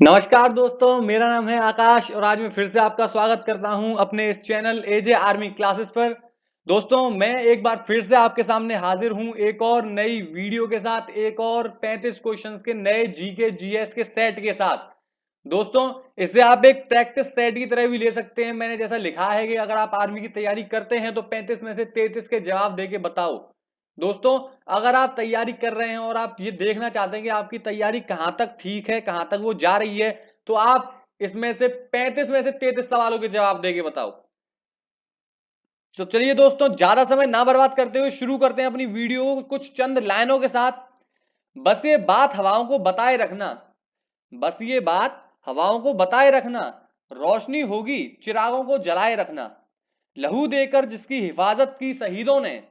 नमस्कार दोस्तों, मेरा नाम है आकाश और आज मैं फिर से आपका स्वागत करता हूं अपने इस चैनल एजे आर्मी क्लासेस पर। दोस्तों, मैं एक बार फिर से आपके सामने हाजिर हूं एक और नई वीडियो के साथ, एक और 35 क्वेश्चंस के नए जीके जीएस के सेट के साथ। दोस्तों, इसे आप एक प्रैक्टिस सेट की तरह भी ले सकते हैं। मैंने जैसा लिखा है कि अगर आप आर्मी की तैयारी करते हैं तो 35 में से 33 के जवाब देके बताओ। दोस्तों, अगर आप तैयारी कर रहे हैं और आप ये देखना चाहते हैं कि आपकी तैयारी कहां तक ठीक है, कहां तक वो जा रही है, तो आप इसमें से 35 में से 33 सवालों के जवाब देके बताओ। तो चलिए दोस्तों, ज्यादा समय ना बर्बाद करते हुए शुरू करते हैं अपनी वीडियो को कुछ चंद लाइनों के साथ। बस ये बात हवाओं को बताए रखना, बस ये बात हवाओं को बताए रखना, रोशनी होगी चिरागों को जलाए रखना। लहू देकर जिसकी हिफाजत की शहीदों ने,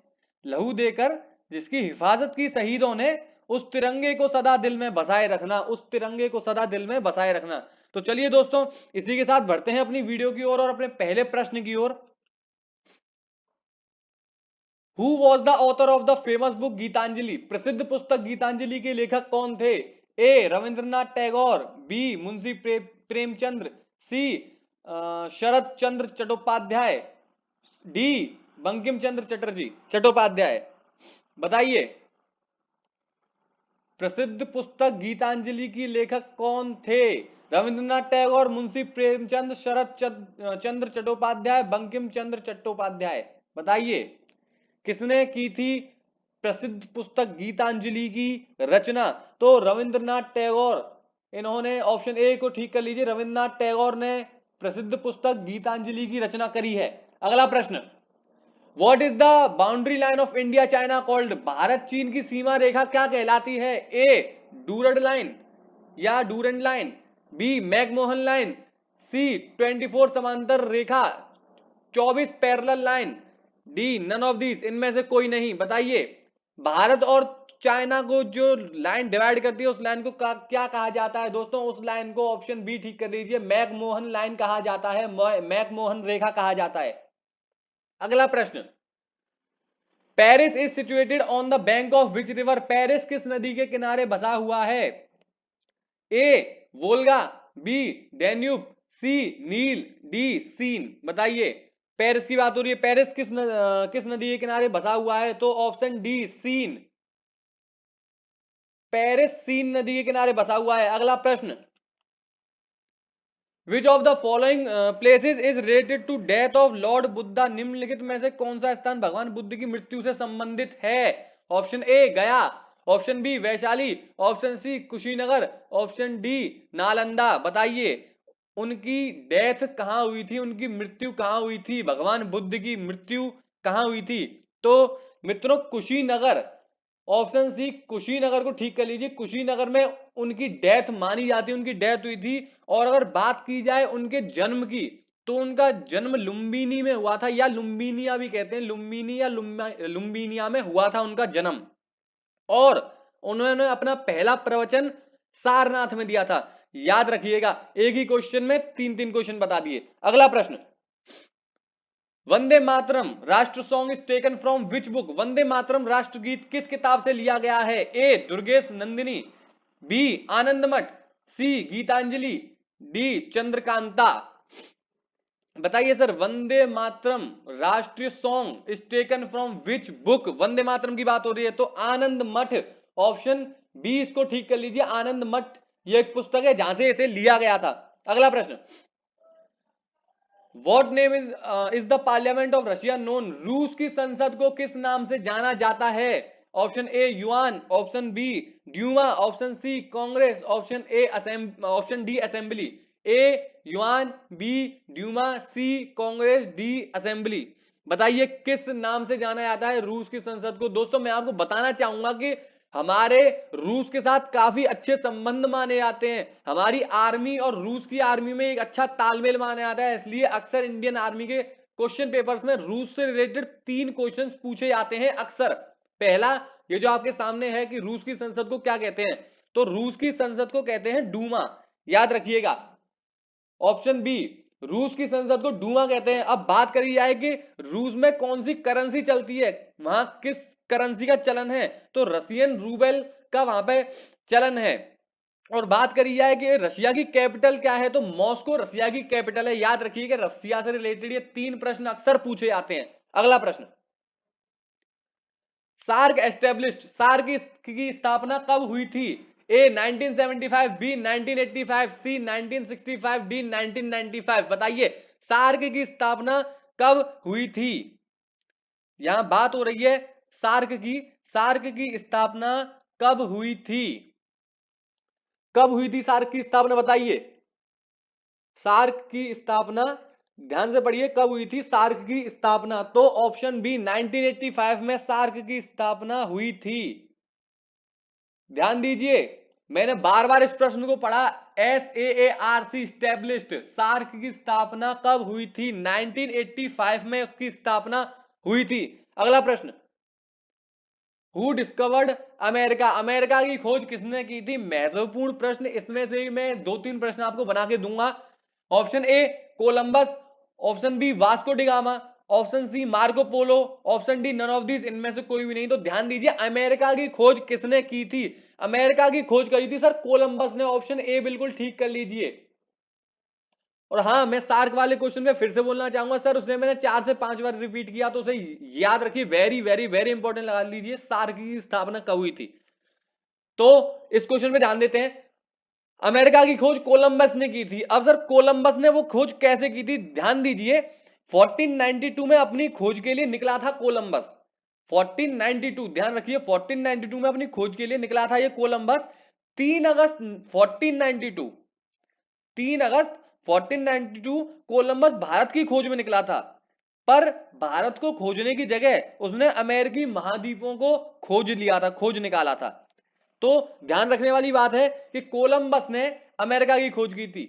लहू देकर जिसकी हिफाजत की शहीदों ने, उस तिरंगे को सदा दिल में बसाए रखना, उस तिरंगे को सदा दिल में बसाए रखना। तो चलिए दोस्तों, इसी के साथ बढ़ते हैं अपनी वीडियो की ओर और अपने पहले प्रश्न की ओर। Who was the author of the famous book Gitanjali? प्रसिद्ध पुस्तक गीतांजलि के लेखक कौन थे? A Rabindranath Tagore, B Munshi Premchandra, C Sharat Chandra Chattopadhyay, D Bankim Chandra Chatterjee Chattopadhyay. बताइए, प्रसिद्ध पुस्तक गीतांजलि की लेखक कौन थे? रविंद्रनाथ टैगोर, मुंशी प्रेमचंद, शरद चंद्र चट्टोपाध्याय, बंकिम चंद्र चट्टोपाध्याय। बताइए, किसने की थी प्रसिद्ध पुस्तक गीतांजलि की रचना? तो रविंद्रनाथ टैगोर, इन्होंने ऑप्शन ए को ठीक कर लीजिए, रविंद्रनाथ टैगोर ने प्रसिद्ध पुस्तक गीतांजलि की रचना करी है। अगला प्रश्न, what is the boundary line of India China called? Bharat चीन की सीमा रेखा क्या कहलाती है? ए डूरड लाइन या Durant line, B McMahon line, C 24 समांतर रेखा, 24 parallel line, D none of this, इनमें से कोई नहीं। बताइए, भारत और चाइना को जो लाइन डिवाइड करती है उस लाइन को क्या कहा जाता है? दोस्तों, उस लाइन को ऑप्शन बी ठीक कर लीजिए, मैकमोहन लाइन कहा जाता है, मैकमोहन रेखा कहा जाता है। अगला प्रश्न, Paris is situated on the bank of which river? Paris किस नदी के किनारे बसा हुआ है? ए वोल्गा, बी डैन्यूब, सी नील, डी सीन। बताइए, पेरिस की बात हो रही है, पेरिस किस नदी के किनारे बसा हुआ है? तो option D Seine, Paris Seine नदी के किनारे बसा हुआ है। अगला प्रश्न, which of the following places is related to death of Lord Buddha? निम्नलिखित में से कौन सा स्थान भगवान बुद्ध की मृत्यु से संबंधित है? Option A Gaya, option B Vaishali, option C Kushinagar, option D Nalanda. बताइए, उनकी डेथ कहां हुई थी, उनकी मृत्यु कहां हुई थी, भगवान बुद्ध की मृत्यु कहां हुई थी? तो मित्रों, कुशीनगर, ऑप्शन सी कुशीनगर को ठीक कर लीजिए। कुशीनगर में उनकी डेथ मानी जाती है, उनकी डेथ हुई थी। और अगर बात की जाए उनके जन्म की, तो उनका जन्म लुम्बिनी में हुआ था, या लुम्बिनिया भी कहते हैं, लुम्बिनी या लुम्बिनिया में हुआ था उनका जन्म। और उन्होंने अपना पहला प्रवचन सारनाथ में दिया था। याद रखिएगा, एक ही क्वेश्चन में तीन तीन क्वेश्चन बता दिए। अगला प्रश्न, वंदे मातरम राष्ट्र song is taken from which book? Vande Mataram राष्ट्रगीत किस किताब से लिया गया है? A Durgesh Nandini, B Anandmath, C Gitanjali, D Chandrakanta. बताइए सर, वंदे मातरम राष्ट्रीय song is taken from which book? Vande Mataram की बात हो रही है तो आनंद मठ, ऑप्शन बी इसको ठीक कर लीजिए। आनंद मठ ये एक पुस्तक है जहां से इसे लिया गया था। अगला प्रश्न, What name is the parliament of Russia known? रूस की संसद को किस नाम से जाना जाता है? Option A Yuan, option B Duma, option C Congress, option D assembly. A Yuan, B Duma, C Congress, D assembly. बताइए, किस नाम से जाना जाता है रूस की संसद को? दोस्तों, मैं आपको बताना चाहूंगा कि हमारे रूस के साथ काफी अच्छे संबंध माने जाते हैं। हमारी आर्मी और रूस की आर्मी में एक अच्छा तालमेल माना जाता है, इसलिए अक्सर इंडियन आर्मी के क्वेश्चन पेपर्स में रूस से रिलेटेड 3 क्वेश्चन पूछे जाते हैं अक्सर। पहला, ये जो आपके सामने है कि रूस की संसद को क्या कहते हैं, तो रूस की संसद को कहते हैं डूमा। याद रखिएगा, ऑप्शन बी, रूस की संसद को डूमा कहते हैं। अब बात करी जाए कि रूस में कौन सी करेंसी चलती है, वहां किस करेंसी का चलन है, तो रशियन रूबेल का वहां पे चलन है। और बात करी जाए कि रशिया की कैपिटल क्या है, तो मॉस्को रशिया की कैपिटल है। याद रखिए कि रशिया से रिलेटेड ये 3 प्रश्न अक्सर पूछे जाते हैं। अगला प्रश्न, सार्क एस्टेब्लिश्ड, सार्क की स्थापना कब हुई थी? ए 1975, बी 1985, सी 1965, डी 1995। बताइए सार्क की स्थापना कब हुई थी? यहां बात हो रही है सार्क की। सार्क की स्थापना कब हुई थी? कब हुई थी सार्क की स्थापना, बताइए। सार्क की स्थापना, ध्यान से पढ़िए, कब हुई थी सार्क की स्थापना? तो ऑप्शन बी 1985 में सार्क की स्थापना हुई थी। ध्यान दीजिए, मैंने बार बार इस प्रश्न को पढ़ा। SAARC स्टैब्लिश्ड, सार्क की स्थापना कब हुई थी? 1985 में उसकी स्थापना हुई थी। अगला प्रश्न, हु डिस्कवर्ड अमेरिका, अमेरिका की खोज किसने की थी? महत्वपूर्ण प्रश्न, इसमें से ही मैं 2-3 प्रश्न आपको बना के दूंगा। Option A Columbus, option B Vasco da Gama, option C Marco Polo, option D none of this, इनमें से कोई भी नहीं। तो ध्यान दीजिए, अमेरिका की खोज किसने की थी? अमेरिका की खोज करी थी सर कोलंबस ने। ऑप्शन ए बिल्कुल ठीक कर लीजिए। और हाँ, मैं सार्क वाले क्वेश्चन में फिर से बोलना चाहूंगा सर, उसमें मैंने 4 से 5 बार रिपीट किया, तो उसे याद रखिए, वेरी वेरी वेरी इंपॉर्टेंट लगा लीजिए, सार्क की स्थापना कब हुई थी। तो इस क्वेश्चन में ध्यान देते हैं। अमेरिका की खोज कोलंबस ने की थी। अब सर कोलंबस ने वो खोज कैसे की थी? ध्यान दीजिए, 1492 में अपनी खोज के लिए निकला था कोलंबस। 1492, ध्यान रखिए, 1492 में अपनी खोज के लिए निकला था ये कोलंबस। 3 अगस्त 1492, 3 अगस्त 1492 कोलंबस भारत की खोज में निकला था। पर भारत को खोजने की जगह उसने अमेरिकी महाद्वीपों को खोज लिया था, खोज निकाला था। तो ध्यान रखने वाली बात है कि कोलंबस ने अमेरिका की खोज की थी।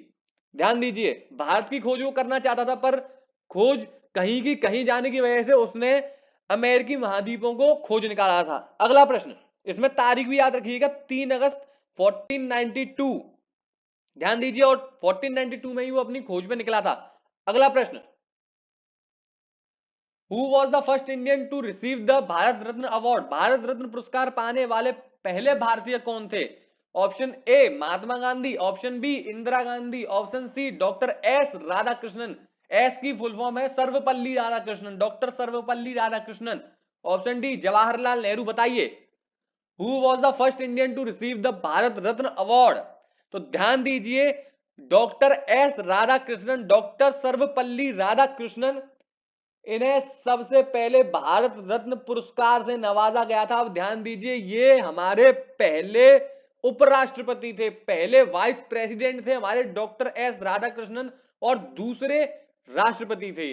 ध्यान दीजिए, भारत की खोज वो करना चाहता था, पर खोज कहीं की कहीं जाने की वजह से उसने अमेरिकी महाद्वीपों को खोज निकाला था। अगला प्रश्न, इसमें तारीख भी याद रखिएगा, 3 अगस्त 1492। ध्यान दीजिए, और 1492 में ही वो अपनी खोज पे निकला था। अगला प्रश्न, who was the first Indian to receive the Bharat Ratna award, Bharat Ratna पुरस्कार पाने वाले पहले भारतीय कौन थे? Option A Mahatma Gandhi, option B Indira Gandhi, option C doctor S Radhakrishnan. S की फुल फॉर्म है Sarvepalli Radhakrishnan, doctor Sarvepalli Radhakrishnan. Option D Jawaharlal Nehru. बताइए who was the first Indian to receive the Bharat Ratna award? तो ध्यान दीजिए, doctor S Radhakrishnan, doctor Sarvepalli Radhakrishnan, इन्हें सबसे पहले भारत रत्न पुरस्कार से नवाजा गया था। अब ध्यान दीजिए, ये हमारे पहले उपराष्ट्रपति थे, पहले वाइस प्रेसिडेंट थे हमारे डॉक्टर एस राधाकृष्णन, और दूसरे राष्ट्रपति थे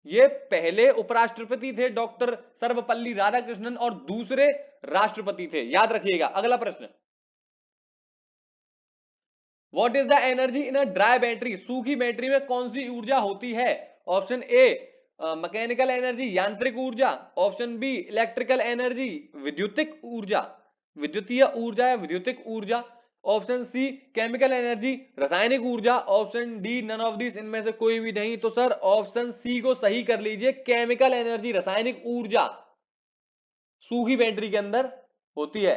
ये पहले उपराष्ट्रपति थे डॉक्टर सर्वपल्ली राधाकृष्णन, और दूसरे राष्ट्रपति थे, याद रखिएगा। अगला प्रश्न, what is the energy in a dry battery, सूखी बैटरी में कौन सी ऊर्जा होती है? ऑप्शन ए मैकेनिकल एनर्जी, यांत्रिक ऊर्जा, ऑप्शन बी इलेक्ट्रिकल एनर्जी, विद्युतिक ऊर्जा, विद्युतीय ऊर्जा या विद्युतिक ऊर्जा, ऑप्शन सी केमिकल एनर्जी, रासायनिक ऊर्जा, option D none of this, इनमें से कोई भी नहीं। तो सर ऑप्शन सी को सही कर लीजिए, केमिकल एनर्जी, रासायनिक ऊर्जा सूखी बैटरी के अंदर होती है।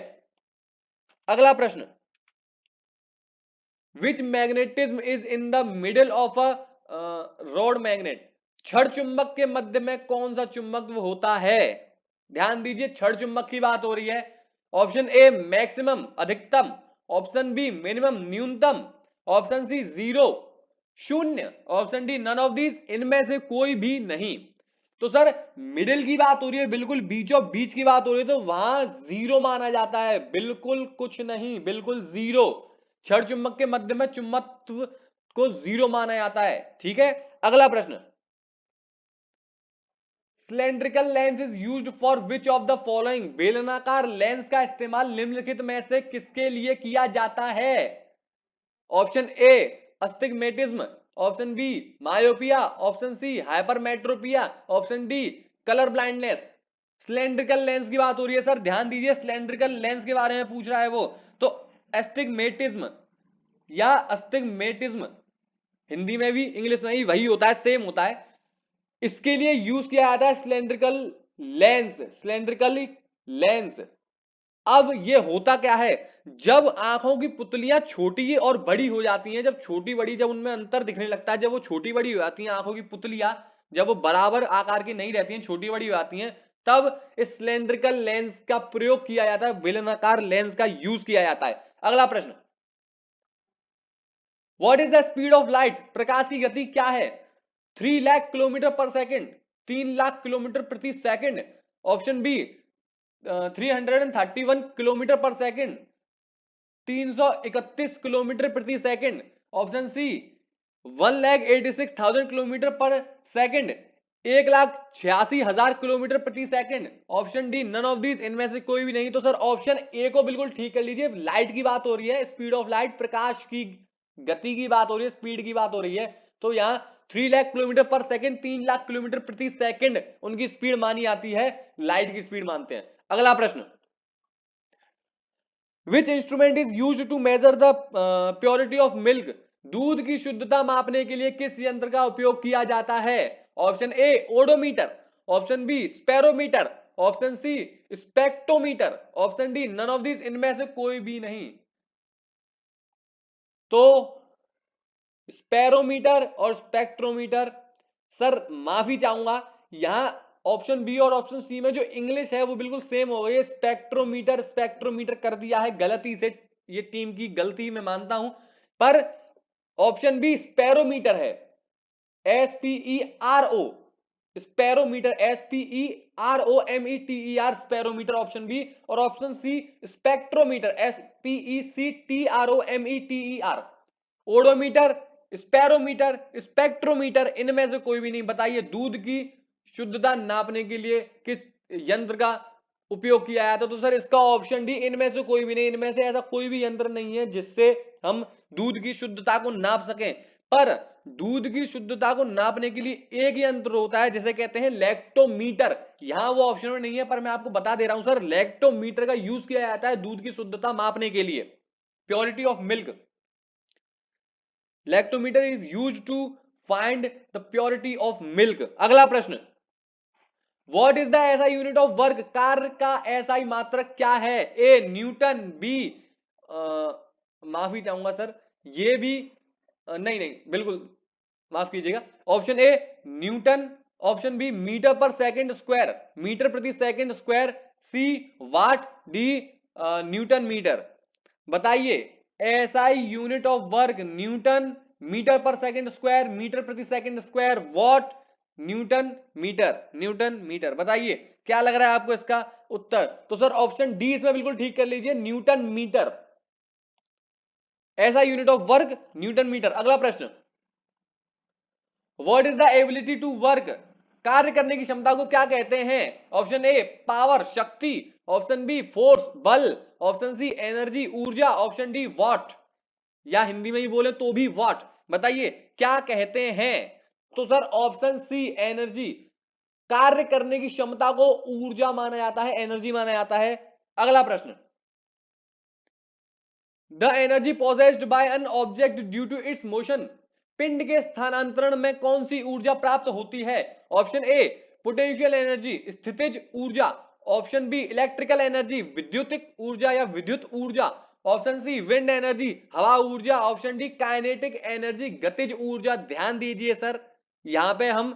अगला प्रश्न, which magnetism is in the middle of a rod magnet, क्षण चुंबक के मध्य में कौन सा चुंबक होता है? ध्यान दीजिए, क्षण चुंबक की बात हो रही है। ऑप्शन ए मैक्सिमम अधिकतम, ऑप्शन बी मिनिमम न्यूनतम, ऑप्शन सी जीरो शून्य, option D none of this, इनमें से कोई भी नहीं। तो सर मिडिल की बात हो रही है, बिल्कुल बीचों बीच की बात हो रही है, तो वहां जीरो माना जाता है, बिल्कुल कुछ नहीं, बिल्कुल जीरो। क्षण चुंबक के मध्य में चुंबकत्व को जीरो माना जाता है। ठीक है, अगला प्रश्न, cylindrical lens is used for which of the following, बेलनाकार लेंस का इस्तेमाल निम्नलिखित में से किसके लिए किया जाता है? Option A astigmatism, option B myopia, option C hypermetropia, option D colour blindness. Cylindrical lens की बात हो रही है सर, ध्यान दीजिए, सिलेंड्रिकल लेंस के बारे में पूछ रहा है वो। तो एस्टिग्मेटिज्म या अस्टिग्मेटिज्म, हिंदी में भी इंग्लिश में भी वही होता है, सेम होता है। इसके लिए यूज किया जाता है सिलेंड्रिकल लेंस, सिलेंड्रिकल लेंस। अब ये होता क्या है, जब आंखों की पुतलियां छोटी और बड़ी हो जाती हैं, जब छोटी बड़ी, जब उनमें अंतर दिखने लगता है, जब वो छोटी बड़ी हो जाती हैं आंखों की पुतलियां, जब वो बराबर आकार की नहीं रहती हैं, छोटी बड़ी हो जाती हैं, तब इस सिलेंड्रिकल लेंस का प्रयोग किया जाता है, बेलनाकार लेंस का यूज किया जाता है। अगला प्रश्न, what is the speed of light, प्रकाश की गति क्या है? 3 lakh kilometre per second, 3 lakh kilometre प्रति second, option B 331 kilometre per second, 331 kilometre प्रति second, option C 1,86,000 kilometre per second, 1,86,000 kilometre प्रति second, option D none of these, इनमें से कोई भी नहीं। तो सर ऑप्शन ए को बिल्कुल ठीक कर लीजिए, लाइट की बात हो रही है, स्पीड ऑफ लाइट, प्रकाश की गति की बात हो रही है, स्पीड की बात हो रही है, तो यहां 3 lakh kilometre per second, 3 lakh kilometre प्रति सेकेंड उनकी स्पीड मानी आती है, लाइट की स्पीड मानते हैं। अगला प्रश्न, which instrument is use to measure the purity of milk, दूध की शुद्धता मापने के लिए किस यंत्र का उपयोग किया जाता है? Option A odometer, option B spherometer, option C spectrometer, option D none of this, इनमें से कोई भी नहीं। तो स्पेरोमीटर और स्पेक्ट्रोमीटर, सर माफी चाहूंगा, यहां ऑप्शन बी और ऑप्शन सी में जो इंग्लिश है वो बिल्कुल सेम हो गई है, स्पेक्ट्रोमीटर स्पेक्ट्रोमीटर कर दिया है गलती से, ये टीम की गलती मैं मानता हूं, पर ऑप्शन बी स्पेरोमीटर है, SPERO, spherometer, SPEROMETER, spherometer option B, और option C spectrometer, SPECTROMETER, odometer, spherometer, spectrometer, इनमें से कोई भी नहीं। बताइए दूध की शुद्धता नापने के लिए किस यंत्र का उपयोग किया जाता है? तो सर इसका ऑप्शन डी, इनमें से कोई भी नहीं, इनमें से ऐसा कोई भी यंत्र नहीं है जिससे हम दूध की शुद्धता को नाप सकें। पर दूध की शुद्धता को नापने के लिए एक यंत्र होता है जिसे कहते हैं लैक्टोमीटर, यहां वो ऑप्शन में नहीं है पर मैं आपको बता दे रहा हूं सर, लैक्टोमीटर का यूज किया जाता है दूध की शुद्धता मापने के लिए, purity of milk. Lactometer is use to find the purity of milk. अगला प्रश्न, what is the SI unit of work, कार्य का ऐसा ही मात्रक क्या है? ए न्यूटन, बी माफी चाहूंगा सर, ये भी नहीं नहीं बिल्कुल माफ कीजिएगा, option A newton, option B metre पर सेकंड स्क्वायर, मीटर प्रति second square, C watt, D newton metre. बताइए SI unit of work, newton, metre पर सेकंड स्क्वायर, मीटर प्रति second square, watt, newton metre, newton metre. बताइए क्या लग रहा है आपको इसका उत्तर? तो सर ऑप्शन डी इसमें बिल्कुल ठीक कर लीजिए, newton metre, SI unit of work newton metre. अगला प्रश्न, what is the ability to work, कार्य करने की क्षमता को क्या कहते हैं? ऑप्शन ए पावर, शक्ति, ऑप्शन बी फोर्स, बल, ऑप्शन सी एनर्जी, ऊर्जा, ऑप्शन डी वॉट, या हिंदी में ही बोले तो भी वॉट। बताइए क्या कहते हैं? तो सर ऑप्शन सी एनर्जी, कार्य करने की क्षमता को ऊर्जा माना जाता है, एनर्जी माना जाता है। अगला प्रश्न, the energy possessed by an object due to its motion, पिंड के स्थानांतरण में कौन सी ऊर्जा प्राप्त होती है? ऑप्शन ए पोटेंशियल एनर्जी, स्थितिज ऊर्जा, ऑप्शन बी इलेक्ट्रिकल एनर्जी, विद्युतिक ऊर्जा या विद्युत ऊर्जा, ऑप्शन सी विंड एनर्जी, हवा ऊर्जा, ऑप्शन डी काइनेटिक एनर्जी, गतिज ऊर्जा। ध्यान दीजिए सर, यहां पे हम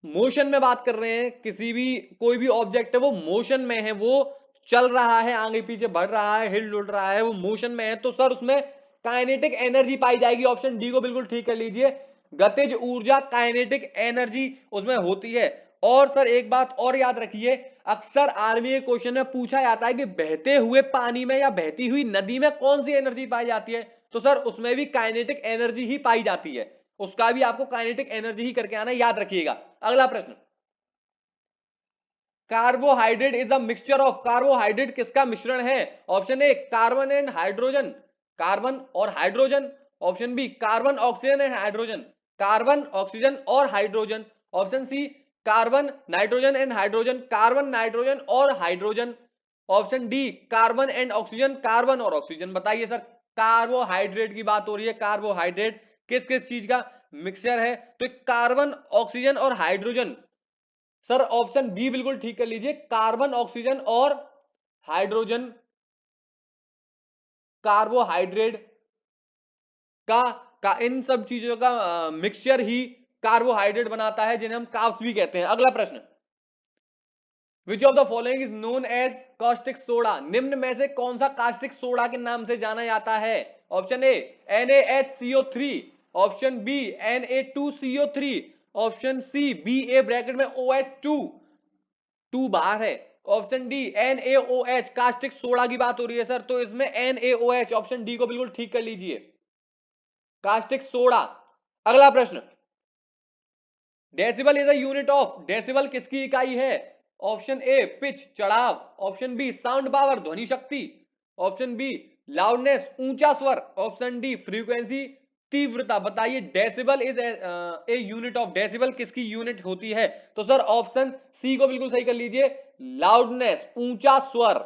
मोशन में बात कर रहे हैं, किसी भी कोई भी ऑब्जेक्ट है वो मोशन में है, वो चल रहा है, आगे पीछे बढ़ रहा है, हिल डुल रहा है, वो मोशन में है, तो सर उसमें काइनेटिक एनर्जी पाई जाएगी। ऑप्शन डी को बिल्कुल ठीक कर लीजिए, गतिज ऊर्जा, काइनेटिक एनर्जी उसमें होती है। और सर एक बात और याद रखिए, अक्सर आर्मी के क्वेश्चन में पूछा जाता है कि बहते हुए पानी में या बहती हुई नदी में कौन सी एनर्जी पाई जाती है? तो सर उसमें भी काइनेटिक एनर्जी ही पाई जाती है, उसका भी आपको काइनेटिक एनर्जी ही करके आना, याद रखिएगा। अगला प्रश्न, carbohydrate is a mixture of, carbohydrate किसका मिश्रण है? Option A carbon and hydrogen, carbon और hydrogen, option B carbon oxygen and hydrogen, carbon oxygen और hydrogen, option C carbon nitrogen and hydrogen, carbon nitrogen और hydrogen, option D carbon and oxygen, carbon और oxygen. बताइए sir, carbohydrate की बात हो रही है, कार्बोहाइड्रेट किस किस चीज का मिक्सचर है? तो कार्बन ऑक्सीजन और हाइड्रोजन। सर ऑप्शन बी बिल्कुल ठीक कर लीजिए, कार्बन ऑक्सीजन और हाइड्रोजन कार्बोहाइड्रेट का इन सब चीजों का मिक्सचर ही कार्बोहाइड्रेट बनाता है, जिन्हें हम कार्ब्स भी कहते हैं। अगला प्रश्न, which of the following is known as caustic soda, निम्न में से कौन सा कास्टिक सोडा के नाम से जाना जाता है? Option A NaHCO3, option B Na2CO3, option C Ba bracket में OH2, 2 बाहर है, option D NaOH, caustic soda की बात हो रही है सर, तो इसमें NaOH, ऑप्शन डी को बिल्कुल ठीक कर लीजिए, कास्टिक सोडा। अगला प्रश्न, decibel is a unit of, decibel किसकी इकाई है? ऑप्शन ए पिच चढ़ाव, ऑप्शन बी साउंड पावर ध्वनि शक्ति, ऑप्शन बी लाउडनेस ऊंचा स्वर, ऑप्शन डी फ्रीक्वेंसी तीव्रता। बताइए decibel is a unit of, decibel किसकी यूनिट होती है? तो सर ऑप्शन सी को बिल्कुल सही कर लीजिए, लाउडनेस ऊंचा स्वर।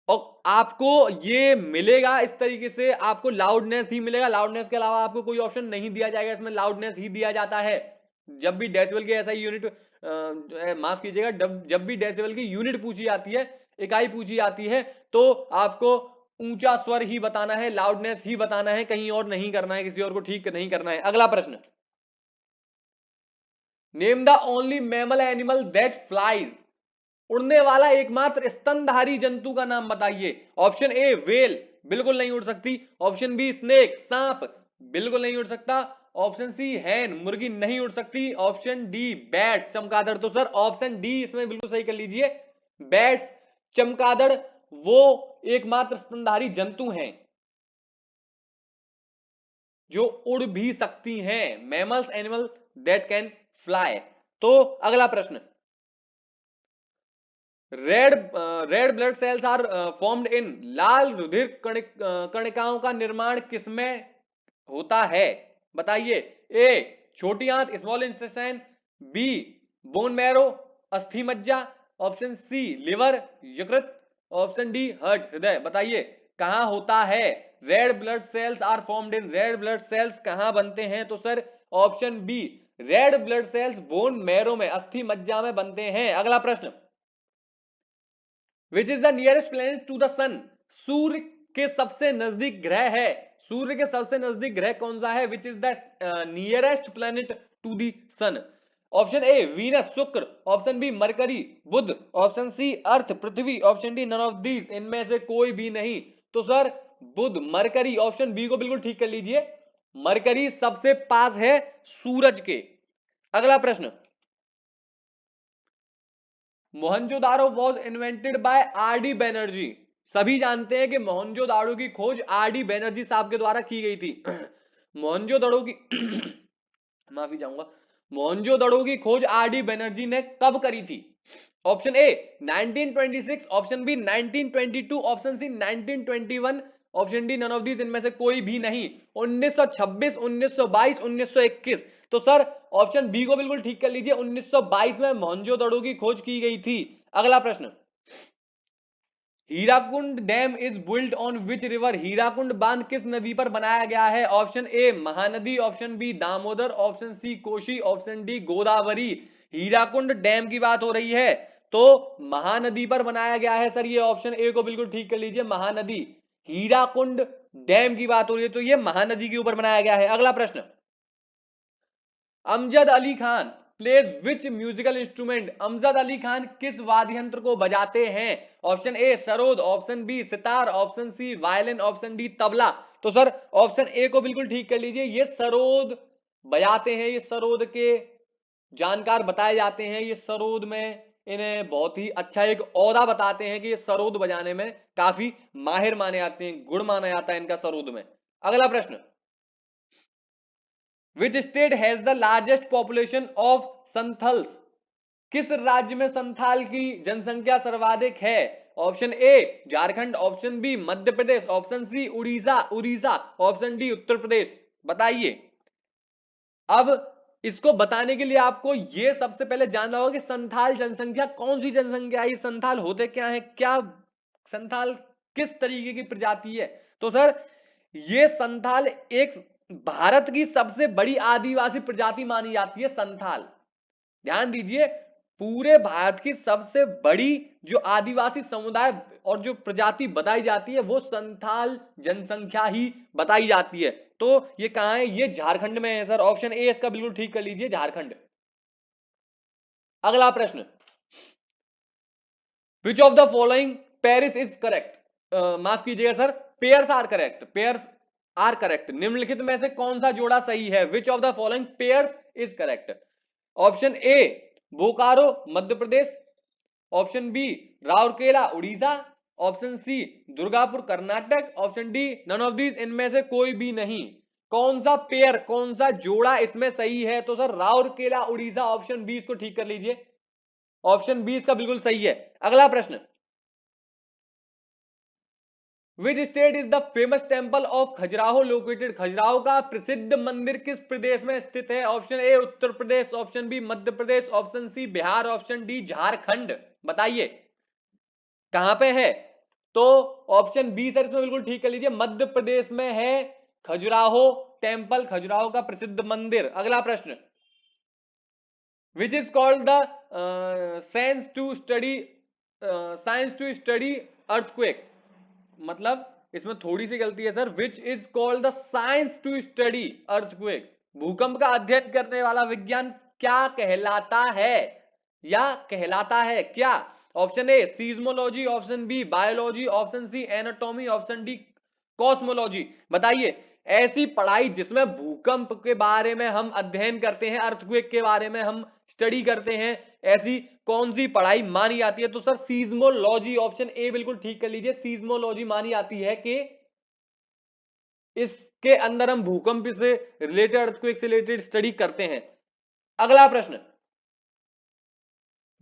और आपको ये मिलेगा इस तरीके से, आपको लाउडनेस ही मिलेगा, लाउडनेस के अलावा आपको कोई ऑप्शन नहीं दिया जाएगा, इसमें लाउडनेस ही दिया जाता है। जब भी डेसिबल की ऐसा यूनिट माफ कीजिएगा, जब भी डेसिबल की यूनिट पूछी जाती है, इकाई पूछी जाती है, तो आपको ऊंचा स्वर ही बताना है, लाउडनेस ही बताना है, कहीं और नहीं करना है, किसी और को ठीक नहीं करना है। अगला प्रश्न, name the only mammal animal that flies, उड़ने वाला एकमात्र स्तनधारी जंतु का नाम बताइए। ऑप्शन ए व्हेल, बिल्कुल नहीं उड़ सकती, ऑप्शन बी स्नेक, सांप, बिल्कुल नहीं उड़ सकता, ऑप्शन सी हैन, मुर्गी नहीं उड़ सकती, ऑप्शन डी बैट, चमगादड़। तो सर ऑप्शन डी इसमें बिल्कुल सही कर लीजिए, बैट्स, चमगादड़ वो एकमात्र स्तनधारी जंतु हैं जो उड़ भी सकती हैं, mammals animal that can fly. तो अगला प्रश्न, red blood cells are formed in, लाल रुधिर कणिकाओं का निर्माण किसमें होता है? बताइए, ए छोटी आंत small intestine, B bone marrow अस्थि मज्जा, ऑप्शन सी लिवर यकृत, ऑप्शन डी हार्ट हृदय। बताइए कहां होता है red blood cells are formed in, red blood cells कहां बनते हैं? तो sir option B red blood cells bone marrow में, अस्थि मज्जा में बनते हैं। अगला प्रश्न, which is the nearest planet to the sun, सूर्य के सबसे नजदीक ग्रह है, सूर्य के सबसे नजदीक ग्रह कौन सा है? Which is the nearest planet to the sun? Option A Venus शुक्र, ऑप्शन बी मरकरी बुध, ऑप्शन सी अर्थ पृथ्वी, option D none of these, इनमें से कोई भी नहीं। तो सर बुध मरकरी, ऑप्शन बी को बिल्कुल ठीक कर लीजिए, मरकरी सबसे पास है सूरज के। अगला प्रश्न, Mohenjodaro was invented by R D Banerjee, सभी जानते हैं कि मोहनजोदाड़ो की खोज आर डी बैनर्जी साहब के द्वारा की गई थी। मोहनजोदड़ो की माफी चाहूंगा, मोहनजोदड़ो की खोज आर डी बैनर्जी ने कब करी थी? Option A 1926, option B 1922, option C 1921, option D none of these, इनमें से कोई भी नहीं। 1926, 1922, 1921। तो सर ऑप्शन बी को बिल्कुल ठीक कर लीजिए, 1922 में मोहनजोदड़ो की खोज की गई थी। अगला प्रश्न, Hirakud dam is built on which river, Hirakud बांध किस नदी पर बनाया गया है? Option A Mahanadi, option B Damodar, option C Kosi, option D Godavari. Hirakud dam की बात हो रही है तो महानदी पर बनाया गया है सर, ये ऑप्शन ए को बिल्कुल ठीक कर लीजिए, महानदी। हीराकुंड डैम की बात हो रही है तो ये महानदी के ऊपर बनाया गया है। अगला प्रश्न, Amjad Ali Khan plays which musical instrument, Amjad Ali Khan किस वाद्य यंत्र को बजाते हैं? Option A sarod, option B sitar, option C violin, option D tabla. तो सर ऑप्शन ए को बिल्कुल ठीक कर लीजिए, ये सरोद बजाते हैं, ये सरोद के जानकार बताए जाते हैं, ये सरोद में इन्हें बहुत ही अच्छा एक औदा बताते हैं कि ये सरोद बजाने में काफी माहिर माने जाते हैं, गुण माना जाता है इनका सरोद में। अगला प्रश्न, which state has the largest population of Santhals, किस राज्य में संथाल की जनसंख्या सर्वाधिक है? Option A Jharkhand, option B Madhya Pradesh, option C Orissa Orissa, option D Uttar Pradesh. बताइए, अब इसको बताने के लिए आपको यह सबसे पहले जानना होगा कि संथाल जनसंख्या कौन सी जनसंख्या है, संथाल होते क्या है, क्या संथाल किस तरीके की प्रजाति है? तो सर ये संथाल एक भारत की सबसे बड़ी आदिवासी प्रजाति मानी जाती है, संथाल। ध्यान दीजिए, पूरे भारत की सबसे बड़ी जो आदिवासी समुदाय और जो प्रजाति बताई जाती है वो संथाल जनसंख्या ही बताई जाती है। तो ये कहां है? ये झारखंड में है सर। ऑप्शन ए इसका बिल्कुल ठीक कर लीजिए, झारखंड। अगला प्रश्न, which of the following Paris is correct? माफ कीजिएगा sir, pairs are correct, pairs are correct. निम्नलिखित में से कौन सा जोड़ा सही है? Which of the following pairs is correct? Option A Bokaro Madhya Pradesh, option B Rourkela Orissa, option C Durgapur Karnataka, option D none of these, इनमें से कोई भी नहीं। कौन सा पेयर, कौन सा जोड़ा इसमें सही है? तो sir Rourkela Orissa, option B इसको ठीक कर लीजिए, ऑप्शन बी इसका बिल्कुल सही है। अगला प्रश्न, which state is the famous temple of Khajuraho located? Khajuraho का प्रसिद्ध मंदिर किस प्रदेश में स्थित है? Option A Uttar Pradesh, option B Madhya Pradesh, option C Bihar, option D Jharkhand. बताइए कहां पे है? तो ऑप्शन बी सर इसमें बिल्कुल ठीक कर लीजिए, मध्य प्रदेश में है खजुराहो टेम्पल, खजुराहो का प्रसिद्ध मंदिर। अगला प्रश्न, which is called the science to study earthquake? मतलब इसमें थोड़ी सी गलती है sir. Which is called the science to study earthquake? भूकंप का अध्ययन करने वाला विज्ञान क्या कहलाता है या कहलाता है क्या? Option A seismology, option B biology, option C anatomy, option D cosmology. बताइए ऐसी पढ़ाई जिसमें भूकंप के बारे में हम अध्ययन करते हैं, अर्थक्वेक के बारे में हम स्टडी करते हैं, ऐसी कौन सी पढ़ाई मानी जाती है? तो सर सीज्मोलॉजी, ऑप्शन ए बिल्कुल ठीक कर लीजिए, सीज्मोलॉजी मानी जाती है कि इसके अंदर हम भूकंप से रिलेटेड, अर्थक्वेक से रिलेटेड स्टडी करते हैं। अगला प्रश्न,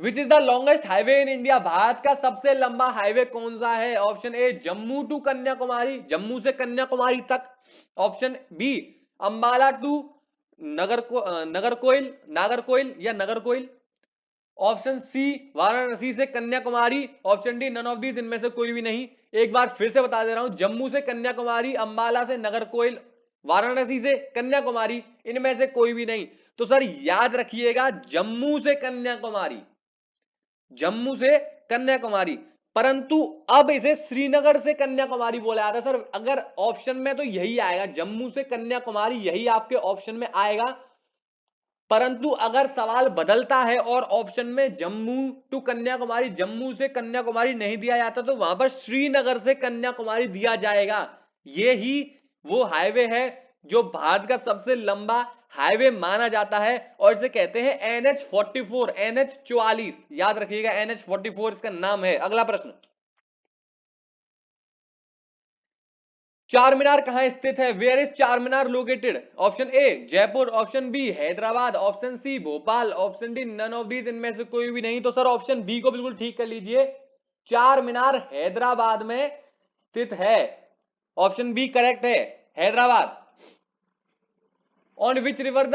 which is the longest highway in India? भारत का सबसे लंबा हाईवे कौन सा है? Option A Jammu to Kanyakumari, Jammu से कन्याकुमारी तक, option B Ambala to Nagercoil या नगरकोइल, ऑप्शन सी वाराणसी से Kanyakumari, option D none of these, इनमें से कोई भी नहीं। एक बार फिर से बता दे रहा हूं, जम्मू से कन्याकुमारी, अंबाला से नगरकोइल, वाराणसी से कन्याकुमारी, इनमें से कोई भी नहीं। तो सर याद रखिएगा जम्मू से कन्याकुमारी, जम्मू से कन्याकुमारी। परंतु अब इसे श्रीनगर से कन्याकुमारी बोला जाता है सर। अगर ऑप्शन में तो यही आएगा, जम्मू से कन्याकुमारी, यही आपके ऑप्शन में आएगा। परंतु अगर सवाल बदलता है और ऑप्शन में जम्मू टू कन्याकुमारी, जम्मू से कन्याकुमारी नहीं दिया जाता, तो वहां पर श्रीनगर से कन्याकुमारी दिया जाएगा। ये ही वो हाईवे है जो भारत का सबसे लंबा हाईवे माना जाता है और इसे कहते हैं NH44, NH44, याद रखिएगा NH44 इसका नाम है। अगला प्रश्न, चार मीनार कहां स्थित है? Where is Char Minar located? Option A Jaipur, option B Hyderabad, option C Bhopal, option D none of these, इनमें से कोई भी नहीं। तो सर ऑप्शन बी को बिल्कुल ठीक कर लीजिए, चार मीनार हैदराबाद में स्थित है, ऑप्शन बी करेक्ट है, Hyderabad. On which river the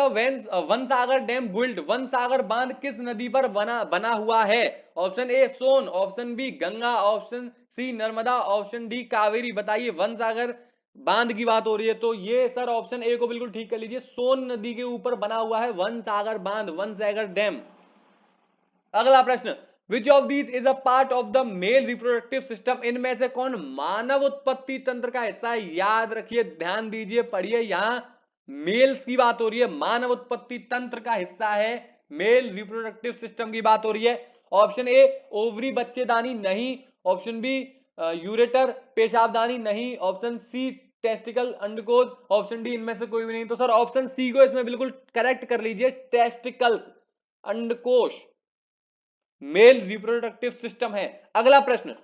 Van Sagar dam built? Van Sagar बांध किस नदी पर बना हुआ है? Option A Son, option B Ganga, option C Narmada, option D Kaveri. बताइए वन सागर बांध की बात हो रही है तो ये सर ऑप्शन ए को बिल्कुल ठीक कर लीजिए, सोन नदी के ऊपर बना हुआ है वन सागर बांध, वन सागर डैम। अगला प्रश्न, which of these is a part of the male reproductive system? इनमें से कौन मानव उत्पत्ति तंत्र का हिस्सा है? याद रखिए, ध्यान दीजिए, पढ़िए, यहां मेल्स की बात हो रही है, मानव उत्पत्ति तंत्र का हिस्सा है, मेल रिप्रोडक्टिव सिस्टम की बात हो रही है। ऑप्शन ए ओवरी बच्चेदानी नहीं, ऑप्शन बी यूरेटर पेशाबदानी नहीं, ऑप्शन सी टेस्टिकल अंडकोश, ऑप्शन डी इनमें से कोई भी नहीं। तो सर ऑप्शन सी को इसमें बिल्कुल करेक्ट कर लीजिए, टेस्टिकल्स अंडकोश मेल रिप्रोडक्टिव सिस्टम है। अगला प्रश्न,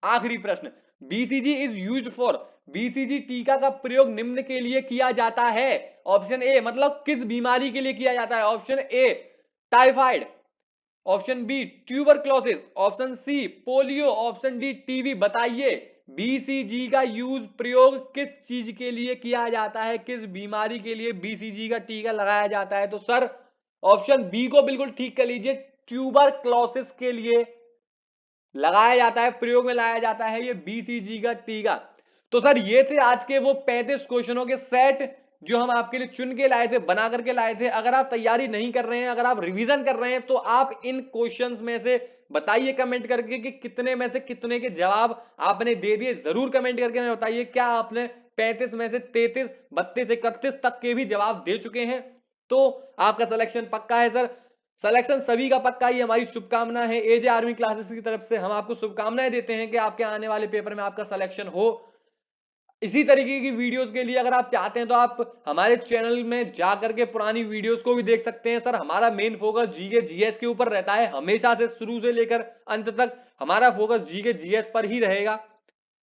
आखिरी प्रश्न, BCG is used for? BCG टीका का प्रयोग निम्न के लिए किया जाता है। ऑप्शन ए मतलब किस बीमारी के लिए किया जाता है? Option A typhoid, option B tuberculosis, option C polio, option D TB. बताइए बीसीजी का यूज प्रयोग किस चीज के लिए किया जाता है, किस बीमारी के लिए बीसीजी का टीका लगाया जाता है? तो सर ऑप्शन बी को बिल्कुल ठीक कर लीजिए, ट्यूबरक्लोसिस के लिए लगाया जाता है, प्रयोग में लाया जाता है ये बीसीजी का टीका। तो सर ये थे आज के वो 35 क्वेश्चनों के सेट जो हम आपके लिए चुन के लाए थे, बना करके लाए थे। अगर आप तैयारी नहीं कर रहे हैं, अगर आप रिवीजन कर रहे हैं, तो आप इन क्वेश्चंस में से बताइए कमेंट करके कि कितने में से कितने के जवाब आपने दे दिए। जरूर कमेंट करके हमें बताइए, क्या आपने 35 में से 33, 32, 31 तक के भी जवाब दे चुके हैं? तो आपका सिलेक्शन पक्का है सर। सिलेक्शन सभी का पक्का ही हमारी शुभकामना है। एजे आर्मी क्लासेस की तरफ से हम आपको शुभकामनाएं देते हैं कि आपके आने वाले पेपर में आपका सिलेक्शन हो। इसी तरीके की वीडियोस के लिए अगर आप चाहते हैं तो आप हमारे चैनल में जा करके पुरानी वीडियोस को भी देख सकते हैं। सर हमारा मेन फोकस जीके जीएस के ऊपर रहता है, हमेशा से शुरू से लेकर अंत तक हमारा फोकस जीके जीएस पर ही रहेगा।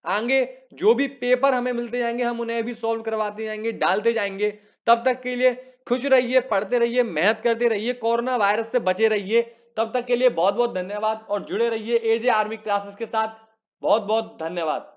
आगे जो भी पेपर हमें मिलते जाएंगे हम उन्हें भी सॉल्व करवाते जाएंगे, डालते जाएंगे। तब तक के लिए खुश रहिए, पढ़ते रहिए, मेहनत करते रहिए, कोरोना वायरस से बचे रहिए। तब तक के लिए बहुत बहुत धन्यवाद और जुड़े रहिए एजे आर्मी क्लासेस के साथ। बहुत बहुत धन्यवाद।